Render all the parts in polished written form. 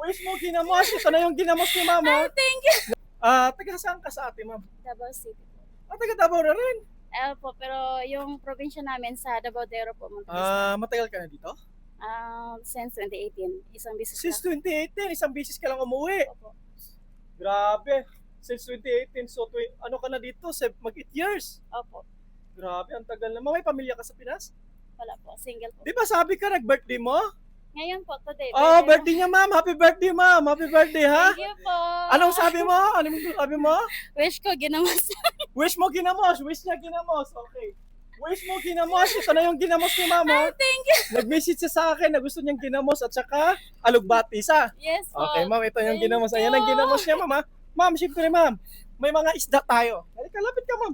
wish mo ginamos. Ito na yung ginamos ni mama. Thank you. Taga saan ka sa ate, ma'am? Davao City po. Taga Davao na rin. Po, pero yung probinsya namin sa Davao Dero po, Montevideo. Matagal ka na dito? Since 2018, isang business Since 2018, isang bisis ka lang umuwi. Opo. Grabe. Since 2018, so ano ka na dito? Mag 8 years. Opo. Grabe, ang tagal na. May pamilya ka sa Pinas? Wala po, single po. Di ba sabi ka nag-birthday mo? Ngayon po, today. Oh, birthday niya, ma'am. Happy birthday, ma'am. Happy birthday, ha? Thank you po. Anong sabi mo? Anong sabi mo? Wish ko, ginamos. Wish mo ginamos. Wish niya ginamos. Okay. Wish mo ginamos. Ito na yung ginamos ni mama. Thank you. Nag-message siya sa akin na gusto niyang ginamos at saka alugbati sa. Yes po. Okay, ma'am. Ito yung Thank ginamos. you. Ayan ang ginamos niya, ma'am. Ma'am, syempre, ma'am. May mga isda tayo. Halika, lapit ka, ma'am.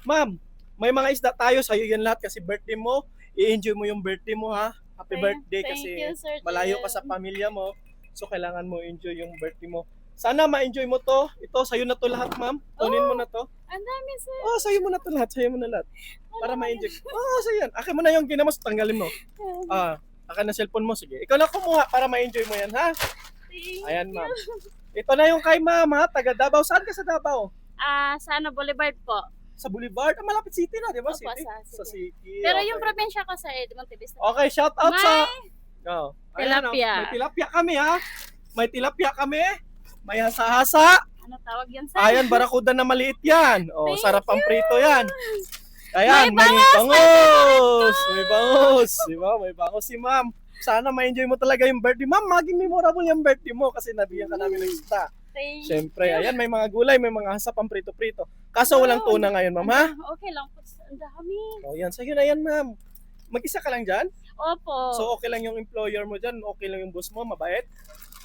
Ma'am, may mga isda tayo. Sa'yo yan lahat kasi birthday mo. I-enjoy mo yung birthday mo, ha? Happy birthday kasi Thank you, Sir malayo ka sa pamilya mo. So, kailangan mo enjoy yung birthday mo. Sana ma-enjoy mo to. Ito, sa'yo na to lahat, ma'am. Kunin mo na to. Ang dami, sir. Oh, sa'yo mo na to lahat. Sa'yo mo na lahat. Para ma-enjoy. Oh, sa'yo yan. Akin mo na yung ginamos. Tanggalin mo. Akin na cellphone mo. Sige. Ikaw na kumuha para ma-enjoy mo yan, ha? Ayan, ma'am. Ito na yung kay mama. Taga Davao. Saan ka sa Davao? Sa Boulevard po. Sa Boulevard. Malapit city na, di ba? Opo, City? sa Sa city. Pero okay. yung probinsya ko sa Montevideo. Okay, shout out sa... Oh. Tilapia. May tilapia kami, ha? May tilapia kami. May hasa-hasa. Ano tawag yan, sir? Ayan, barakuda na maliit yan. Oh, Thank sarap ang you. prito yan. Ayan, May bangus. May bangus. Diba? May bangus si ma'am. Sana ma-enjoy mo talaga yung birthday. Ma'am, maging memorable yung birthday mo kasi nabigyan ka namin ng isda. Thank Siyempre, you. ayan, may mga gulay, may mga hasa pang prito-prito. Kaso walang tuna ngayon, ma'am, ha? Okay lang po. Ang dami. Oh, yan. Sa'yo na yan, ma'am. Mag-isa ka lang dyan? Opo. So, okay lang yung employer mo dyan? Okay lang yung boss mo? Mabait?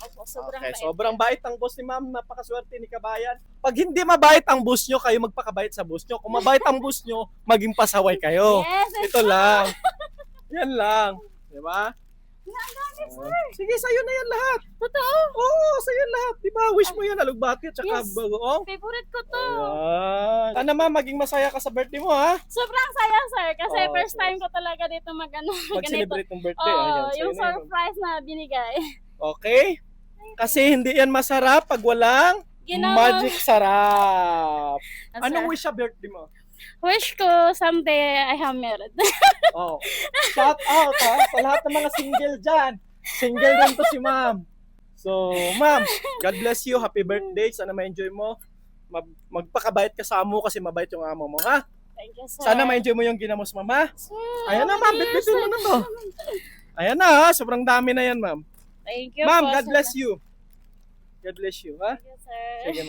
Opo, sobrang Okay, bait. sobrang bait ang boss ni ma'am. Napakaswerte ni Kabayan. Pag hindi mabait ang boss nyo, kayo magpakabait sa boss nyo. Kung mabait ang boss nyo, maging pasaway kayo. Yes, Ito lang. Yan lang. Diba? Ang dami, sir. Sige, sa'yo na yan lahat. Totoo. Oo, sa'yo yan lahat. Diba? Wish mo yan, alugbati at saka Yes. bagoong. Favorite ko to. Ayan. Sana ma'am, maging masaya ka sa birthday mo, ha? Sobrang saya, sir. Kasi Oh, first so- time ko talaga dito ganito. Mag-celebrate ng birthday. Ayan, Oh, sa'yo yung na yan. surprise na binigay. Okay? Kasi hindi yan masarap pag walang Ginamos. magic sarap. Sir. Anong wish sa birthday mo? Wish ko someday I have married. Oh. Shout out, ha, sa lahat ng mga single dyan. Single din to si ma'am. So, ma'am, God bless you. Happy birthday. Sana ma-enjoy mo. Magpakabait ka sa amo kasi mabait yung amo mo, ha? Thank you, sir. Sana ma-enjoy mo yung ginamos, ma'am, ha? Sir, Ayan na, ma'am. Bitbitin mo na to. Ayan na, ha? Sobrang dami na yan, ma'am. Thank you Ma'am, po, God sir. bless you. God bless you, ha? Thank you, sir. Sige,